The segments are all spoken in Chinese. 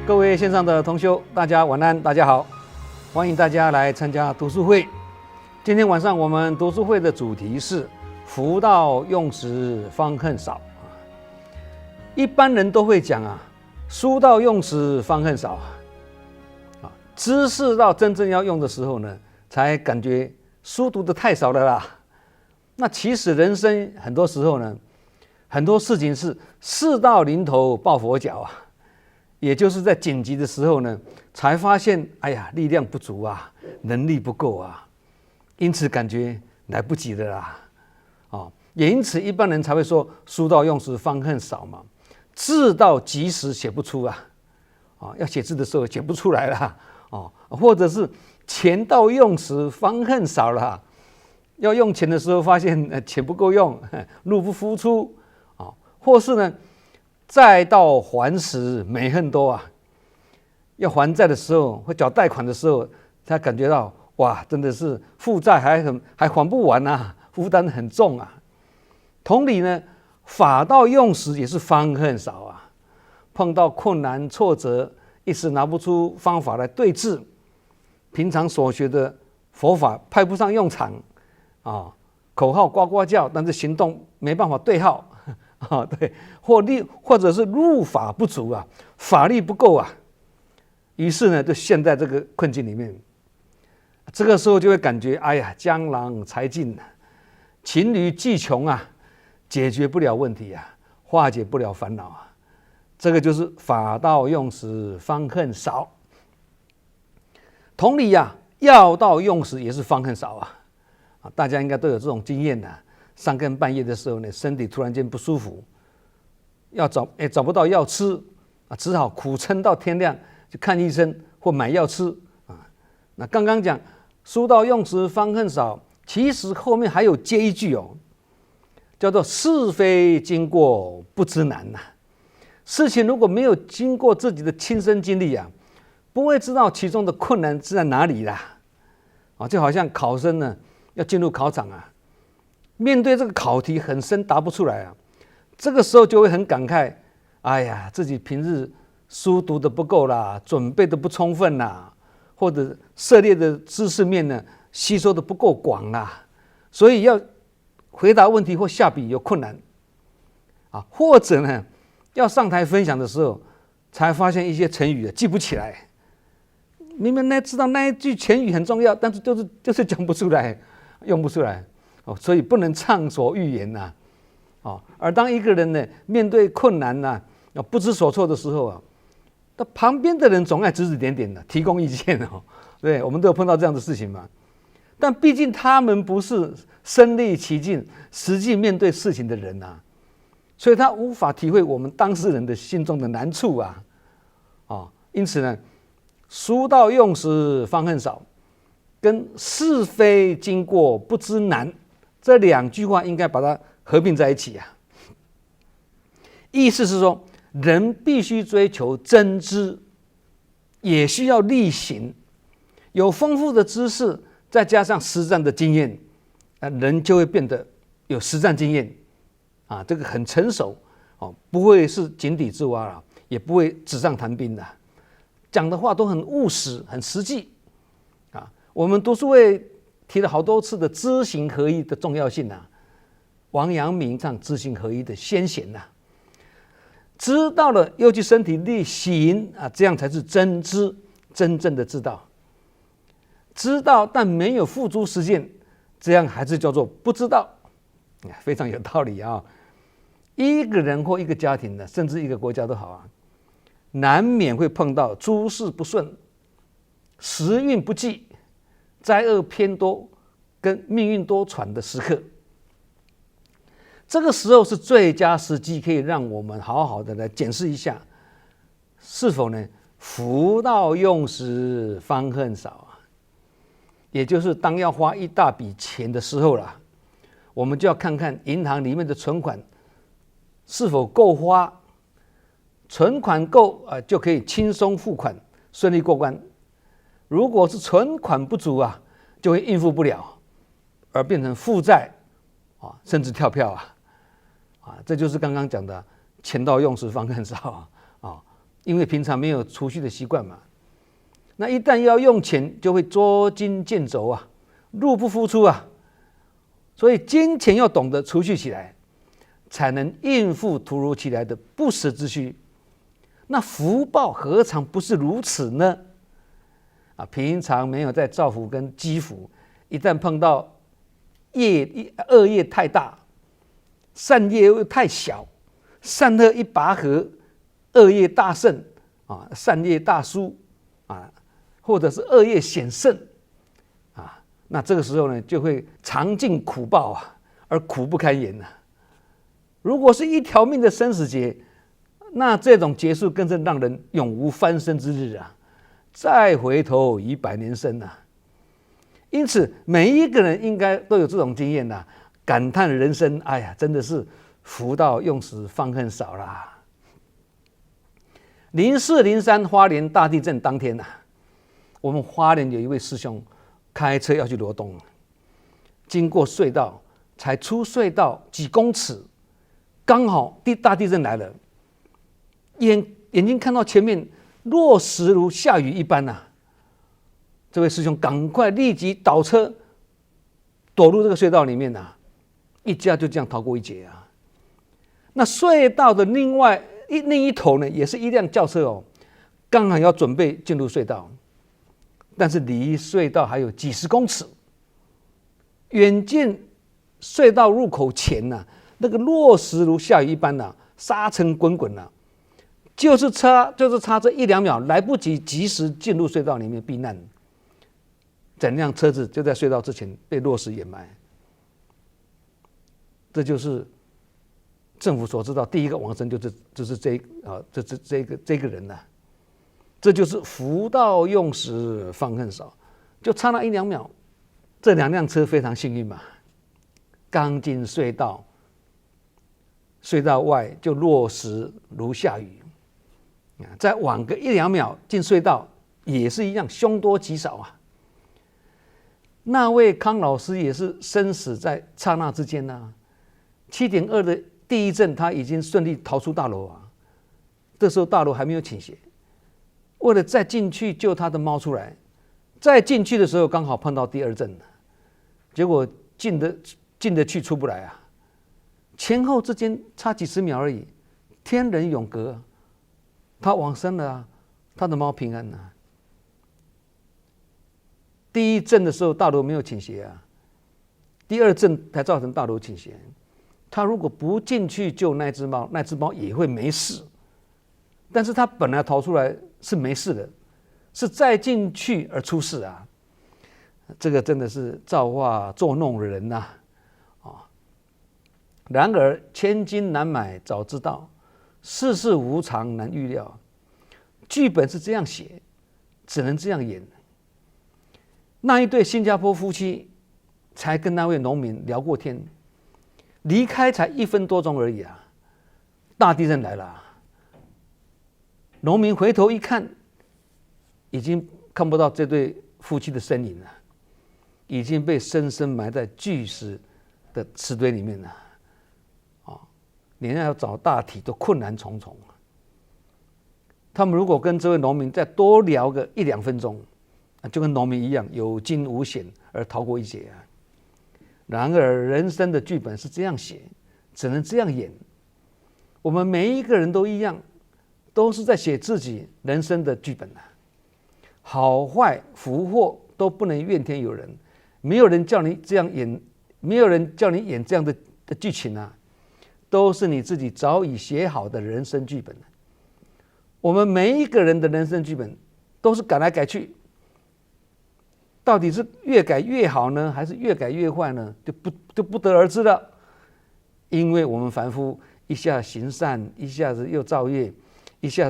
各位线上的同修，大家晚安，大家好，欢迎大家来参加读书会。今天晚上我们读书会的主题是“福到用时方恨少”。一般人都会讲书到用时方恨少知识到真正要用的时候呢，才感觉书读得太少了啦。那其实人生很多时候呢，很多事情是事到临头抱佛脚也就是在紧急的时候呢，才发现哎呀力量不足能力不够因此感觉来不及了啦也因此一般人才会说书到用时方恨少嘛，字到急时写不出要写字的时候写不出来了或者是钱到用时方恨少了，要用钱的时候发现钱不够用，入不敷出或是呢债到还时没恨多要还债的时候或缴贷款的时候，才感觉到哇，真的是负债还还不完负担很重同理呢，法到用时也是方恨少碰到困难挫折，一时拿不出方法来对治，平常所学的佛法派不上用场口号呱呱叫，但是行动没办法对号对，或者是入法不足法力不够于是呢就陷在这个困境里面。这个时候就会感觉哎呀江郎才尽黔驴技穷解决不了问题化解不了烦恼这个就是法到用时方恨少。同理药到用时也是方恨少大家应该都有这种经验三更半夜的时候呢，身体突然间不舒服，找不到药吃只好苦撑到天亮去看医生或买药吃那刚刚讲书到用时方恨少，其实后面还有接一句叫做是非经过不知难事情如果没有经过自己的亲身经历不会知道其中的困难是在哪里啦就好像考生呢要进入考场面对这个考题很深答不出来这个时候就会很感慨，哎呀自己平日书读的不够啦，准备的不充分啦，或者涉猎的知识面呢吸收的不够广所以要回答问题或下笔有困难或者呢要上台分享的时候才发现一些成语记不起来，明明知道那一句成语很重要，但是就是讲不出来，用不出来所以不能畅所欲言而当一个人呢面对困难不知所措的时候那旁边的人总爱指指点点提供意见对，我们都有碰到这样的事情嘛。但毕竟他们不是身历其境实际面对事情的人所以他无法体会我们当事人的心中的难处因此呢，书到用时方恨少跟是非经过不知难这两句话应该把它合并在一起意思是说人必须追求真知，也需要力行，有丰富的知识再加上实战的经验人就会变得有实战经验这个很成熟不会是井底之蛙了，也不会纸上谈兵讲的话都很务实很实际我们读书会提了好多次的知行合一的重要性王阳明唱知行合一的先贤知道了又去身体力行这样才是真知，真正的知道。知道但没有付诸实践，这样还是叫做不知道，非常有道理一个人或一个家庭甚至一个国家都好难免会碰到诸事不顺、时运不济、灾厄偏多跟命运多舛的时刻。这个时候是最佳时机，可以让我们好好的来检视一下，是否呢福到用时方恨少也就是当要花一大笔钱的时候了，我们就要看看银行里面的存款是否够花，存款够就可以轻松付款，顺利过关。如果是存款不足就会应付不了，而变成负债甚至跳票这就是刚刚讲的钱到用时方恨少因为平常没有储蓄的习惯嘛。那一旦要用钱，就会捉襟见肘啊，入不敷出啊。所以金钱要懂得储蓄起来，才能应付突如其来的不时之需。那福报何尝不是如此呢？平常没有在造福跟积福，一旦碰到恶业太大，善业又太小，善恶一拔河，恶业大胜善业大输或者是恶业显胜那这个时候呢，就会尝尽苦报而苦不堪言如果是一条命的生死劫，那这种结束更是让人永无翻身之日再回头已百年身因此每一个人应该都有这种经验感叹人生，哎呀，真的是福到用时方恨少啦。04、03花莲大地震当天我们花莲有一位师兄开车要去罗东，经过隧道，才出隧道几公尺，刚好大地震来了，眼睛看到前面落石如下雨一般这位师兄赶快立即倒车躲入这个隧道里面一家就这样逃过一劫那隧道的另一头呢，也是一辆轿车刚好要准备进入隧道，但是离隧道还有几十公尺，远见隧道入口前那个落石如下雨一般沙尘滚滚就是差这1-2秒，来不及及时进入隧道里面避难，整辆车子就在隧道之前被落石掩埋。这就是政府所知道第一个往生，就是这个人这就是福到用时方恨少，就差那1-2秒，这2辆车非常幸运嘛，刚进隧道，隧道外就落石如下雨，再晚个1-2秒进隧道也是一样，凶多吉少那位康老师也是生死在刹那之间7.2的地震，他已经顺利逃出大楼这时候大楼还没有倾斜，为了再进去救他的猫出来，再进去的时候刚好碰到第2震结果进得去出不来前后之间差几十秒而已，天人永隔他往生了他的猫平安第1震的时候大楼没有倾斜第2震才造成大楼倾斜。他如果不进去救那只猫，那只猫也会没事，但是他本来逃出来是没事的，是再进去而出事这个真的是造化作弄人然而千金难买早知道，世事无常难预料，剧本是这样写，只能这样演。那一对新加坡夫妻才跟那位农民聊过天，离开才1分多钟而已大地震来了农民回头一看，已经看不到这对夫妻的身影了，已经被深深埋在巨石的石堆里面了连要找大体都困难重重他们如果跟这位农民再多聊个1-2分钟，就跟农民一样有惊无险而逃过一劫然而人生的剧本是这样写，只能这样演。我们每一个人都一样，都是在写自己人生的剧本好坏福祸都不能怨天尤人，没有人叫你这样演，没有人叫你演这样的剧情都是你自己早已写好的人生剧本我们每一个人的人生剧本都是改来改去，到底是越改越好呢，还是越改越坏呢？就不得而知了。因为我们凡夫一下行善，一下子又造业，一下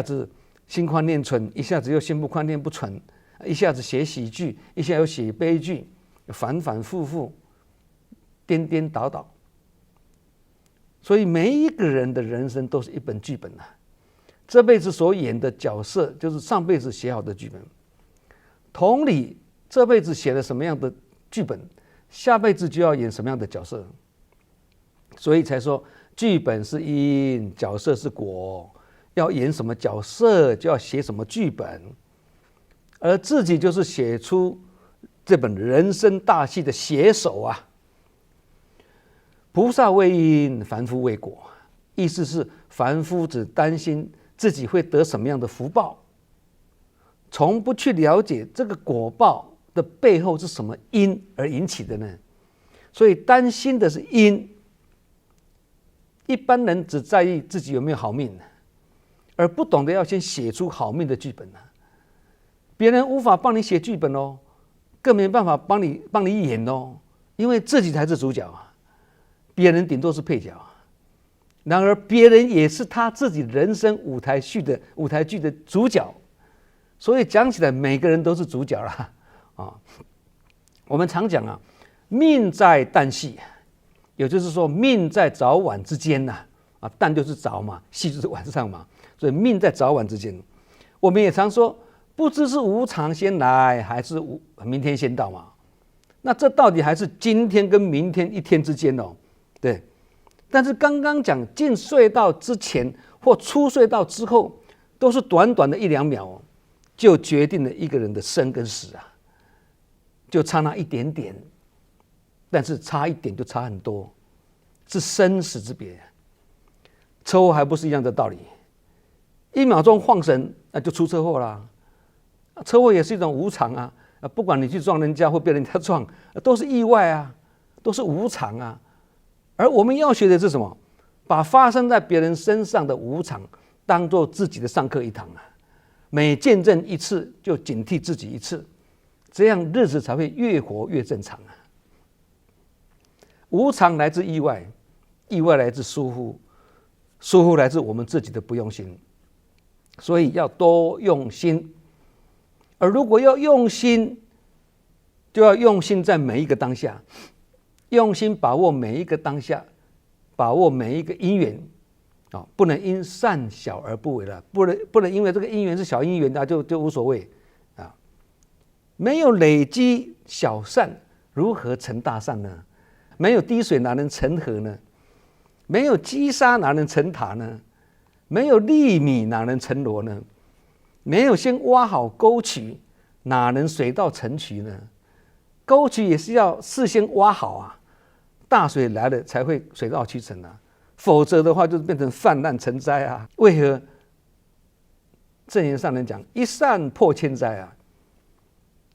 子心宽念存，一下子又心不宽念不存，一下子写喜剧，一下又写悲剧，反反复复，颠颠倒倒。所以每一个人的人生都是一本剧本这辈子所演的角色就是上辈子写好的剧本。同理，这辈子写了什么样的剧本，下辈子就要演什么样的角色。所以才说剧本是因，角色是果，要演什么角色，就要写什么剧本，而自己就是写出这本人生大戏的写手啊。菩萨为因，凡夫为果，意思是凡夫只担心自己会得什么样的福报，从不去了解这个果报的背后是什么因而引起的呢？所以担心的是因。一般人只在意自己有没有好命，而不懂得要先写出好命的剧本。别人无法帮你写剧本哦，更没办法帮你演哦，因为自己才是主角啊，别人顶多是配角。然而别人也是他自己人生舞台剧的主角，所以讲起来每个人都是主角啦啊。我们常讲啊，命在旦夕。也就是说，命在早晚之间呐，旦就是早嘛，夕就是晚上嘛，所以命在早晚之间。我们也常说，不知是无常先来，还是明天先到嘛？那这到底还是今天跟明天一天之间哦，对。但是刚刚讲进隧道之前或出隧道之后，都是短短的1、2秒哦，就决定了一个人的生跟死啊，就差那一点点。但是差一点就差很多，是生死之别。车祸还不是一样的道理，1秒钟晃神，那就出车祸啦。车祸也是一种无常啊，不管你去撞人家或被人家撞，都是意外啊，都是无常啊。而我们要学的是什么？把发生在别人身上的无常当作自己的上课一堂啊，每见证一次就警惕自己一次，这样日子才会越活越正常啊。无常来自意外，意外来自疏忽，疏忽来自我们自己的不用心。所以要多用心，而如果要用心，就要用心在每一个当下，用心把握每一个当下，把握每一个因缘啊，不能因善小而不为了，不能因为这个因缘是小因缘啊，就无所谓啊。没有累积小善，如何成大善呢？没有滴水哪能成河呢？没有积沙哪能成塔呢？没有粒米哪能成箩呢？没有先挖好沟渠，哪能水到城渠呢？沟渠也是要事先挖好啊，大水来了才会水到渠成啊，否则的话就变成泛滥成灾啊。为何正言上人讲一善破千灾啊？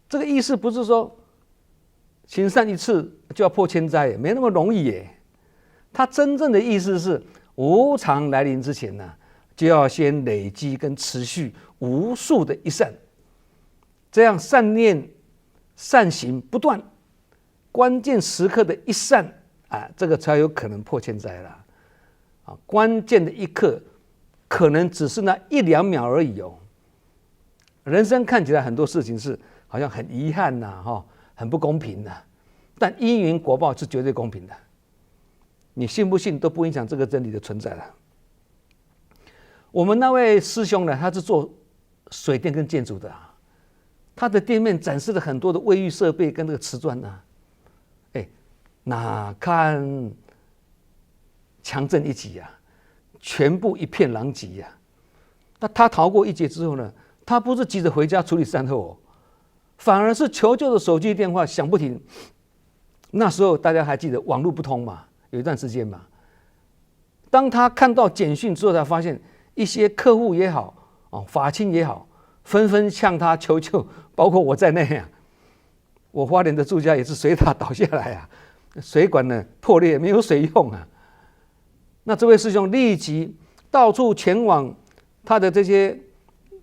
这个意思不是说行善一次就要破千灾，没那么容易耶。他真正的意思是，无常来临之前呢，就要先累积跟持续无数的一善，这样善念、善行不断，关键时刻的一善啊，这个才有可能破千灾啦。啊，关键的一刻，可能只是那1、2秒而已哦。人生看起来很多事情是好像很遗憾呐，很不公平的，但因缘果报是绝对公平的，你信不信都不影响这个真理的存在了。我们那位师兄呢，他是做水电跟建筑的啊，他的店面展示了很多的卫浴设备跟那个瓷砖啊，哪看强震一击啊，全部一片狼藉啊。那他逃过一劫之后呢，他不是急着回家处理善后哦，反而是求救的手机电话响不停。那时候大家还记得网络不通嘛，有一段时间嘛。当他看到简讯之后，才发现一些客户也好，法亲也好，纷纷向他求救，包括我在内啊。我花莲的住家也是水塔倒下来啊，水管呢破裂，没有水用啊。那这位师兄立即到处前往他的这些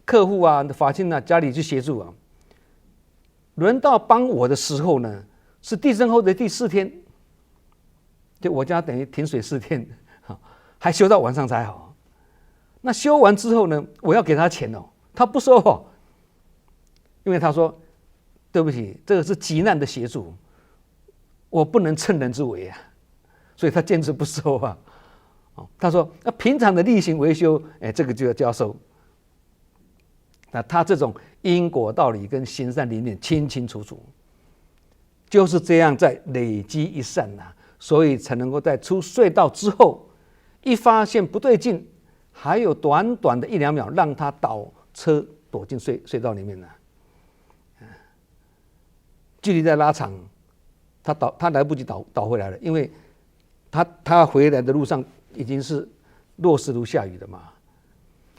客户啊、法亲啊家里去协助啊。轮到帮我的时候呢，是地震后的第4天，就我家等于停水4天，还修到晚上才好。那修完之后呢，我要给他钱哦，他不收哦，因为他说对不起，这个是急难的协助，我不能趁人之危啊，所以他坚持不收啊。他说那平常的例行维修，这个就要收。那他这种因果道理跟行善理念清清楚楚，就是这样在累积一善啊，所以才能够在出隧道之后，一发现不对劲，还有短短的1-2秒，让他倒车躲进隧道里面了。距离在拉长，他来不及倒回来了，因为他回来的路上已经是落石如下雨了嘛，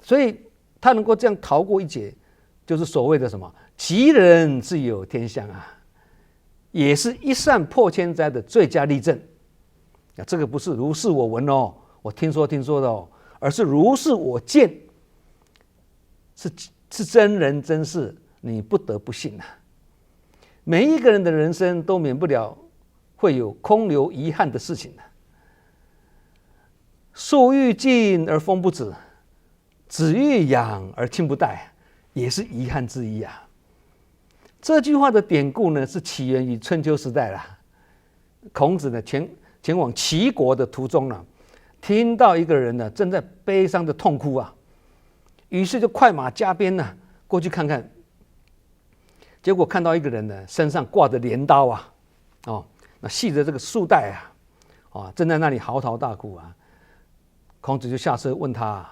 所以他能够这样逃过一劫，就是所谓的什么吉人自有天相啊，也是一善破千灾的最佳例证。这个不是如是我闻哦，我听说的哦，而是如是我见，是真人真事，你不得不信啊。每一个人的人生都免不了会有空留遗憾的事情的。树欲静而风不止，子欲养而亲不待，也是遗憾之一啊。这句话的典故呢，是起源于春秋时代啦。孔子呢前往齐国的途中呢，听到一个人呢正在悲伤的痛哭啊，于是就快马加鞭呢过去看看。结果看到一个人呢身上挂着镰刀啊，那系着这个束带啊，正在那里嚎啕大哭啊。孔子就下车问他，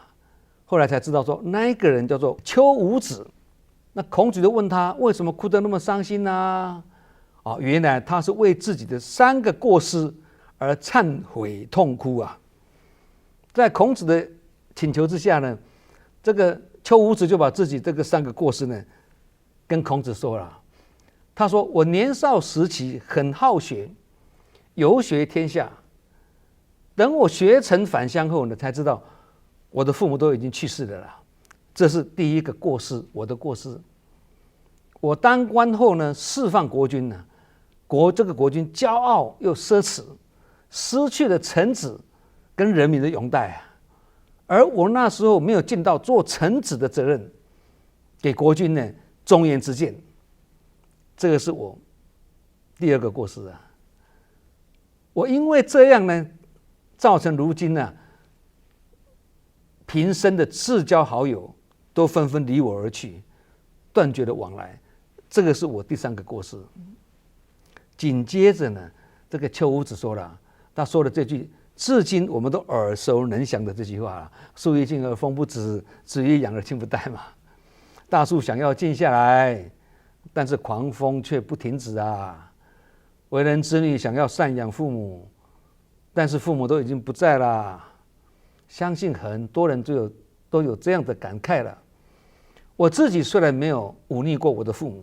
后来才知道说那一个人叫做丘吾子。那孔子就问他为什么哭得那么伤心呢？原来他是为自己的3个过失而忏悔痛哭啊。在孔子的请求之下呢，这个丘吾子就把自己这个3个过失呢跟孔子说了。他说：我年少时期很好学，游学天下，等我学成返乡后呢，才知道我的父母都已经去世了啦，这是第一个过失，我的过失。我当官后呢，释放国君呢，这个国君骄傲又奢侈，失去了臣子跟人民的拥戴啊。而我那时候没有尽到做臣子的责任，给国君呢忠言之谏，这个是我第2个过失啊。我因为这样呢，造成如今呢，平生的至交好友都纷纷离我而去，断绝了往来，这个是我第3个过失。紧接着呢，这个丘吾子说了，他说了这句至今我们都耳熟能详的这句话：树欲静而风不止，子欲养而亲不待嘛。大树想要静下来，但是狂风却不停止啊。为人子女想要赡养父母，但是父母都已经不在了。相信很多人都有这样的感慨了。我自己虽然没有忤逆过我的父母，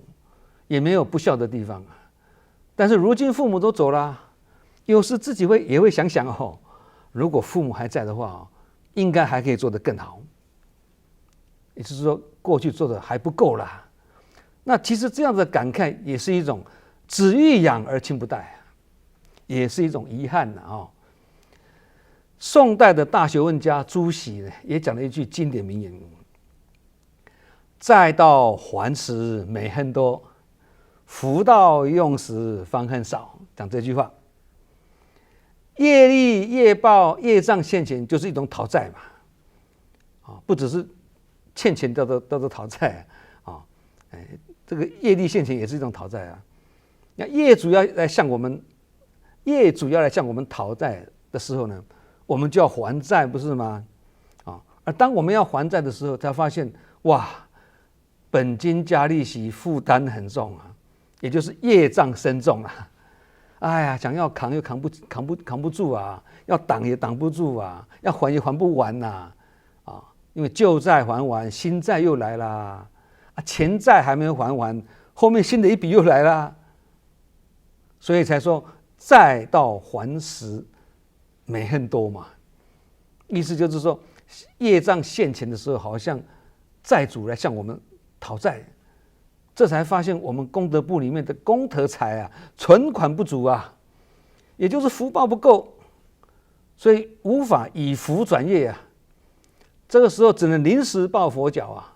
也没有不孝的地方，但是如今父母都走了，有时自己也会想想如果父母还在的话，应该还可以做得更好。也就是说，过去做的还不够啦。那其实这样的感慨也是一种子欲养而亲不待，也是一种遗憾宋代的大学问家朱熹呢，也讲了一句经典名言：载道还时美恨多，福到用时方恨少。讲这句话，业力、业报、业障现前，就是一种讨债嘛。不只是欠钱叫做讨债啊，这个业力现前也是一种讨债啊。那业主要来向我们讨债的时候呢，我们就要还债，不是吗？而当我们要还债的时候，才发现哇，本金加利息负担很重啊，也就是业障深重啊。哎呀，想要扛又扛不住啊，要挡也挡不住啊，要还也还不完呐因为旧债还完，新债又来啦前债还没有还完，后面新的一笔又来啦，所以才说债到还时美恨多嘛。意思就是说，业障现前的时候，好像债主来向我们讨债，这才发现我们功德簿里面的功德财啊，存款不足啊，也就是福报不够，所以无法以福转业啊。这个时候只能临时抱佛脚啊。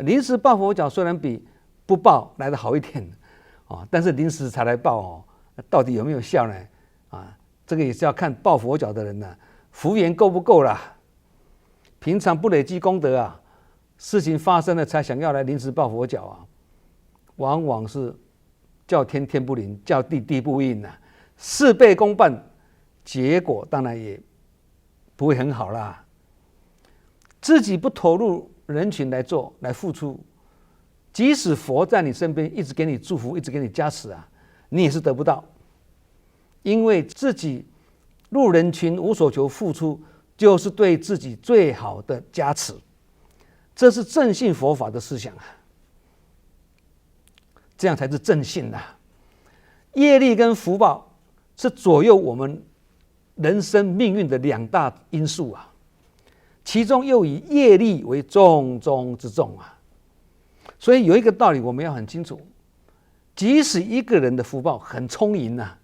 临时抱佛脚虽然比不抱来得好一点但是临时才来抱到底有没有效呢？这个也是要看抱佛脚的人呢，福缘够不够啦。平常不累积功德啊，事情发生了才想要来临时抱佛脚往往是叫天天不灵，叫地地不应事倍功半，结果当然也不会很好啦。自己不投入人群来做来付出，即使佛在你身边一直给你祝福，一直给你加持啊，你也是得不到。因为自己入人群无所求付出，就是对自己最好的加持，这是正信佛法的思想啊，这样才是正信啊。业力跟福报是左右我们人生命运的两大因素啊，其中又以业力为重中之重啊。所以有一个道理我们要很清楚，即使一个人的福报很充盈啊，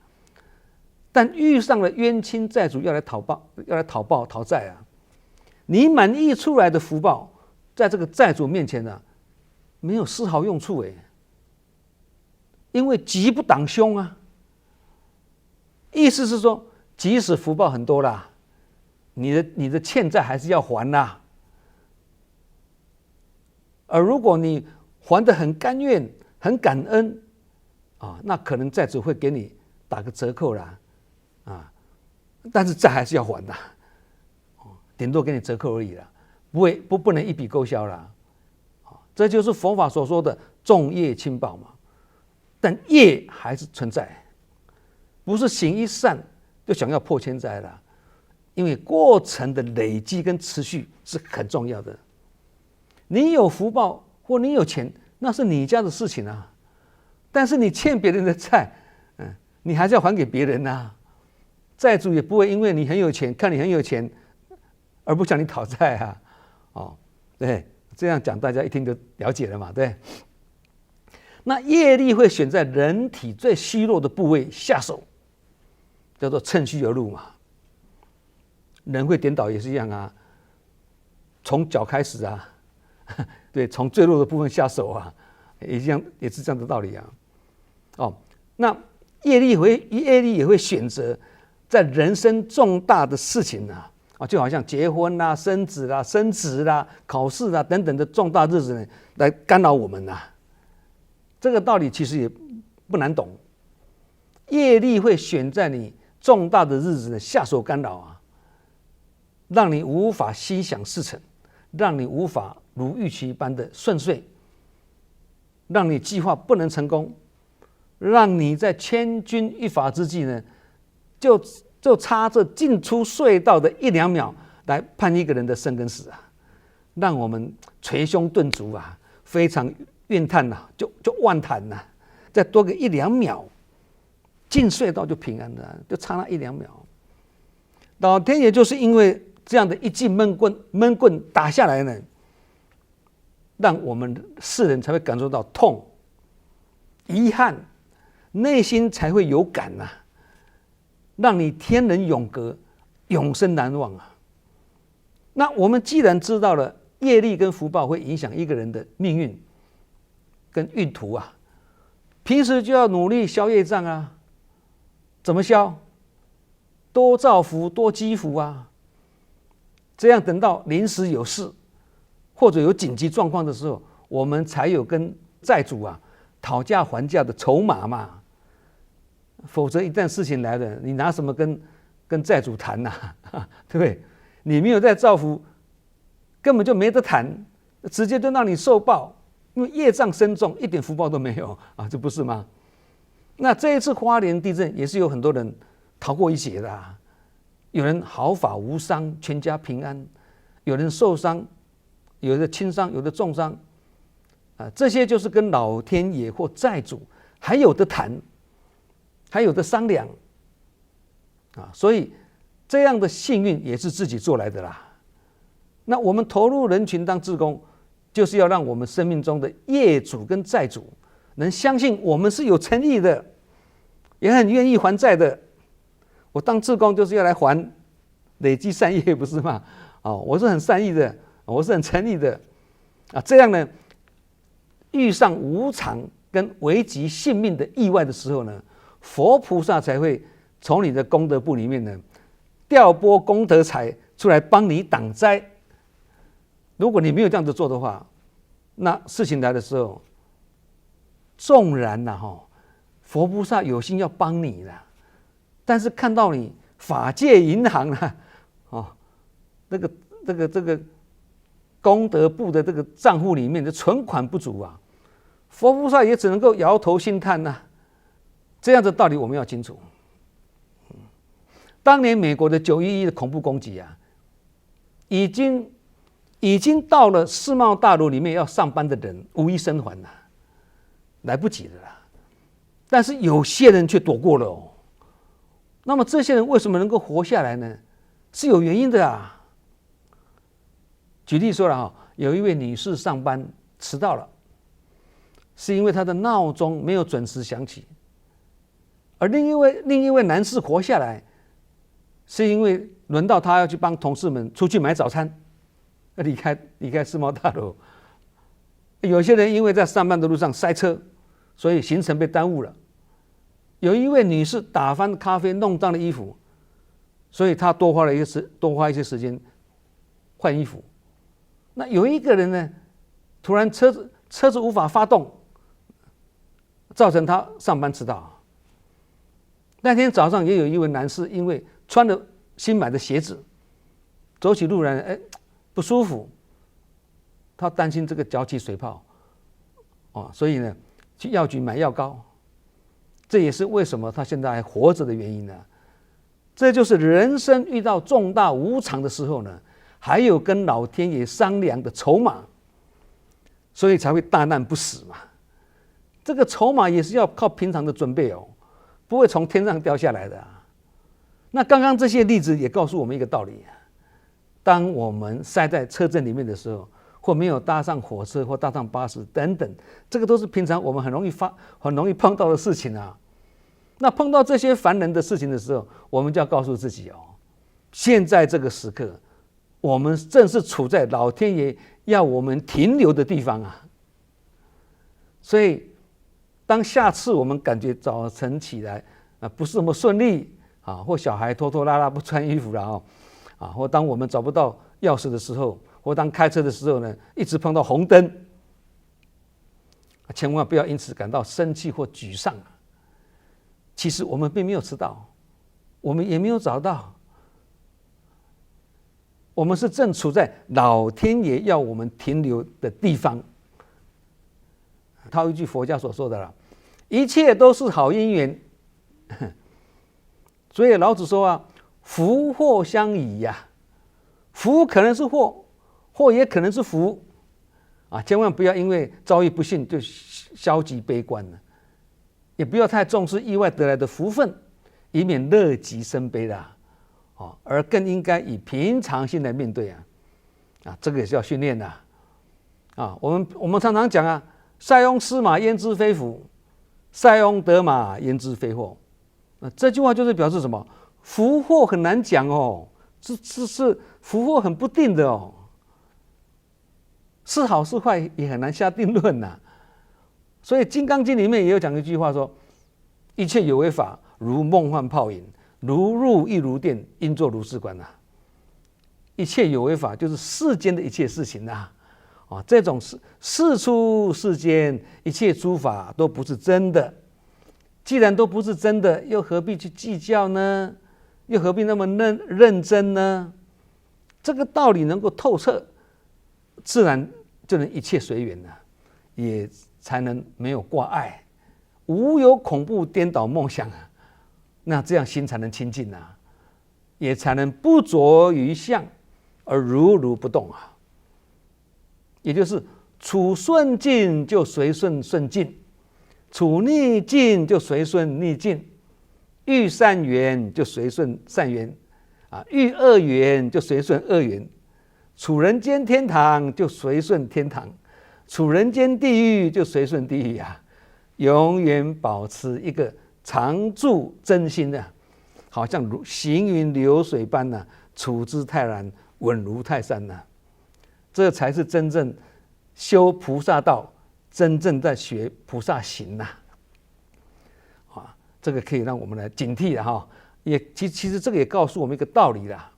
但遇上了冤亲债主要来讨报讨债啊，你满溢出来的福报在这个债主面前啊，没有丝毫用处哎，因为吉不挡凶啊。意思是说，即使福报很多啦，你的欠债还是要还啦。而如果你还得很甘愿、很感恩啊，那可能债主会给你打个折扣啦，啊，但是债还是要还的，顶多给你折扣而已啦，不能一笔勾销啦。这就是佛法所说的重业轻报嘛。但业还是存在，不是行一善就想要破千灾了，因为过程的累积跟持续是很重要的。你有福报或你有钱，那是你家的事情啊，但是你欠别人的债，你还是要还给别人啊。债主也不会因为你很有钱，看你很有钱，而不向你讨债啊。哦，对，这样讲大家一听就了解了嘛，对。那业力会选在人体最虚弱的部位下手，叫做趁虚而入嘛。人会颠倒也是一样啊，从脚开始啊，对，从最弱的部分下手啊，也是这样的道理啊。哦，那业力也会选择在人生重大的事情啊，就好像结婚啦、生子啦、升职啦、考试啦等等的重大日子呢，来干扰我们啊。这个道理其实也不难懂，业力会选在你重大的日子呢下手干扰啊，让你无法心想事成，让你无法如预期般的顺遂，让你计划不能成功，让你在千钧一发之际呢，就差这进出隧道的1-2秒来判一个人的生跟死啊，让我们捶胸顿足啊，非常怨叹呐，就万叹呐，再多个1-2秒，进隧道就平安了，就差那1-2秒。老天爷就是因为这样的一记闷棍打下来呢，让我们世人才会感受到痛、遗憾，内心才会有感呐，让你天人永隔，永生难忘啊。那我们既然知道了业力跟福报会影响一个人的命运跟运途啊，平时就要努力消业障啊。怎么消？多造福，多积福啊。这样等到临时有事或者有紧急状况的时候，我们才有跟债主啊讨价还价的筹码嘛。否则一旦事情来了，你拿什么跟债主谈啊？对不对？你没有在造福，根本就没得谈，直接就让你受报。因为业障深重，一点福报都没有啊，这不是吗？那这一次花莲地震也是有很多人逃过一劫的啊，有人毫发无伤，全家平安；有人受伤，有的轻伤，有的重伤，这些就是跟老天爷或债主还有的谈，还有的商量啊，所以这样的幸运也是自己做来的啦。那我们投入人群当志工，就是要让我们生命中的业主跟债主能相信我们是有诚意的，也很愿意还债的。我当志工就是要来还，累积善业，不是吗？我是很善意的，我是很诚意的啊。这样呢，遇上无常跟危及性命的意外的时候呢，佛菩萨才会从你的功德簿里面呢调拨功德财出来帮你挡灾。如果你没有这样子做的话，那事情来的时候，纵然佛菩萨有心要帮你啦，但是看到你法界银行这个功德簿的这个账户里面的存款不足啊，佛菩萨也只能够摇头兴叹呐。这样的道理我们要清楚。当年美国的911的恐怖攻击啊，已经到了世贸大楼里面要上班的人无一生还了，来不及了啦。但是有些人却躲过了哦。那么这些人为什么能够活下来呢？是有原因的啊。举例说了哈，有一位女士上班迟到了，是因为她的闹钟没有准时响起；而另一位男士活下来，是因为轮到他要去帮同事们出去买早餐，离开世贸大楼。有些人因为在上班的路上塞车，所以行程被耽误了。有一位女士打翻咖啡，弄脏了衣服，所以她多花一些时间换衣服。那有一个人呢，突然车子无法发动，造成他上班迟到。那天早上也有一位男士，因为穿了新买的鞋子，走起路来不舒服，他担心这个脚起水泡，所以呢去药局买药膏。这也是为什么他现在还活着的原因呢。这就是人生遇到重大无常的时候呢，还有跟老天爷商量的筹码，所以才会大难不死嘛。这个筹码也是要靠平常的准备哦，不会从天上掉下来的啊。那刚刚这些例子也告诉我们一个道理：当我们塞在车阵里面的时候，或没有搭上火车或搭上巴士等等，这个都是平常我们很容易碰到的事情啊。那碰到这些烦人的事情的时候，我们就要告诉自己现在这个时刻，我们正是处在老天爷要我们停留的地方啊。所以当下次我们感觉早晨起来不是那么顺利或小孩拖拖拉拉不穿衣服了或当我们找不到钥匙的时候，或当开车的时候呢，一直碰到红灯，千万不要因此感到生气或沮丧。其实我们并没有迟到，我们也没有早到，我们是正处在老天爷要我们停留的地方。套一句佛家所说的啦，一切都是好因缘。所以老子说福祸相倚呀，福可能是祸，祸也可能是福千万不要因为遭遇不幸就消极悲观了，也不要太重视意外得来的福分，以免乐极生悲啦。而更应该以平常心来面对这个也是要训练的我们常常讲塞翁失马焉知非福，塞翁得马焉知非祸。这句话就是表示什么？福祸很难讲是福祸很不定的是好是坏也很难下定论呐。所以《金刚经》里面也有讲一句话说：一切有为法，如梦幻泡影，如入亦如电，应作如是观一切有为法就是世间的一切事情这种世出世间一切诸法都不是真的。既然都不是真的，又何必去计较呢？又何必那么认真呢？这个道理能够透彻，自然就能一切随缘了，也才能没有挂碍，无有恐怖颠倒梦想那这样心才能清净也才能不着于相而如如不动也就是处顺境就随顺顺境，处逆境就随顺逆境，遇善缘就随顺善缘遇恶缘就随顺恶缘，处人间天堂就随顺天堂，处人间地狱就随顺地狱永远保持一个常住真心好像行云流水般处之泰然，稳如泰山这才是真正修菩萨道，真正在学菩萨行这个可以让我们来警惕其实这个也告诉我们一个道理啦，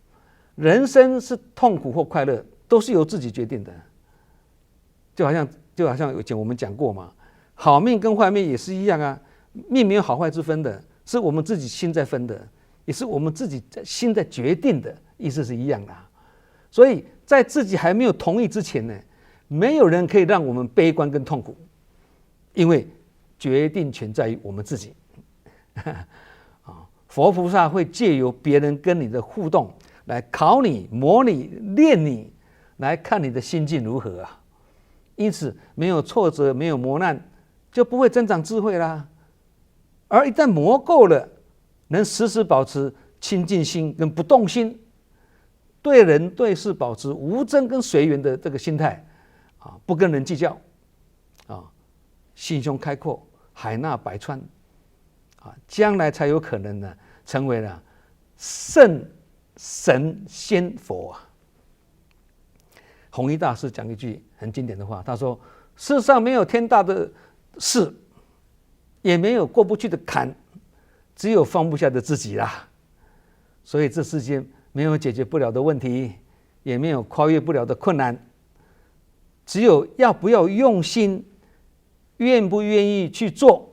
人生是痛苦或快乐都是由自己决定的。就好像以前我们讲过嘛，好命跟坏命也是一样命没有好坏之分的，是我们自己心在分的，也是我们自己心在决定的，意思是一样的所以在自己还没有同意之前呢，没有人可以让我们悲观跟痛苦，因为决定权在于我们自己。佛菩萨会借由别人跟你的互动来考你、模你、练你，来看你的心境如何啊。因此，没有挫折、没有磨难，就不会增长智慧啦。而一旦磨够了，能时时保持清净心跟不动心，对人对事保持无争跟随缘的这个心态啊，不跟人计较啊，心胸开阔，海纳百川啊，将来才有可能呢，成为了圣神仙佛啊。弘一大师讲一句很经典的话，他说：世上没有天大的事，也没有过不去的坎，只有放不下的自己啦。所以这世间没有解决不了的问题，也没有跨越不了的困难，只有要不要用心，愿不愿意去做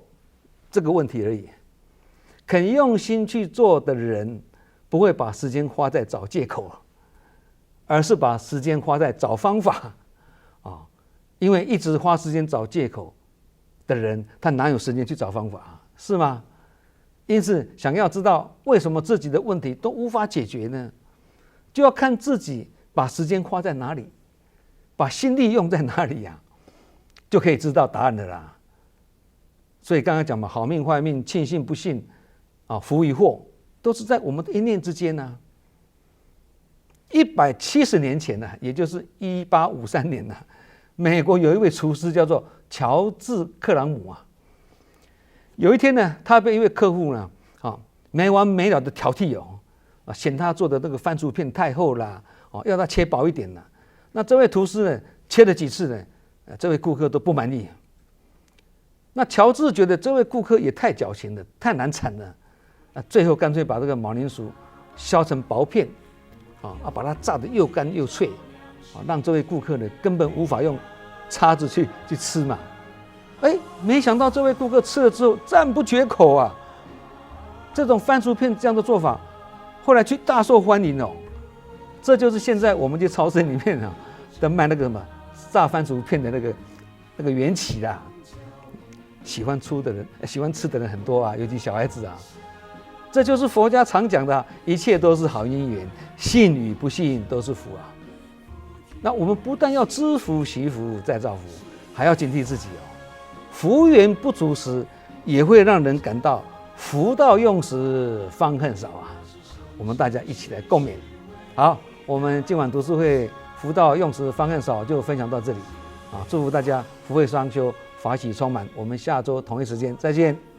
这个问题而已。肯用心去做的人，不会把时间花在找借口，而是把时间花在找方法啊。因为一直花时间找借口的人，他哪有时间去找方法，是吗？因此，想要知道为什么自己的问题都无法解决呢？就要看自己把时间花在哪里，把心力用在哪里呀，就可以知道答案的啦。所以刚刚讲嘛，好命坏命，庆幸不幸啊，福与祸，都是在我们的一念之间呢。170年前呢，也就是1853年呢，美国有一位厨师叫做乔治·克朗姆啊。有一天呢，他被一位客户呢，没完没了的挑剔嫌他做的那个番薯片太厚啦，要他切薄一点啦。那这位厨师呢，切了几次呢，这位顾客都不满意。那乔治觉得这位顾客也太矫情了，太难缠了，最后干脆把这个马铃薯削成薄片，把它炸得又干又脆，让这位顾客呢根本无法用叉子去吃嘛。没想到这位顾客吃了之后赞不绝口啊！这种番薯片这样的做法，后来大受欢迎哦。这就是现在我们去超市里面的卖那个什么炸番薯片的那个缘起啦。喜欢吃的人很多啊，尤其小孩子啊。这就是佛家常讲的，一切都是好因缘，信与不信都是福啊。那我们不但要知福惜福再造福，还要警惕自己哦。福缘不足时，也会让人感到福到用时方恨少啊。我们大家一起来共勉。好，我们今晚读书会福到用时方恨少就分享到这里啊！祝福大家福慧双修，法喜充满。我们下周同一时间再见。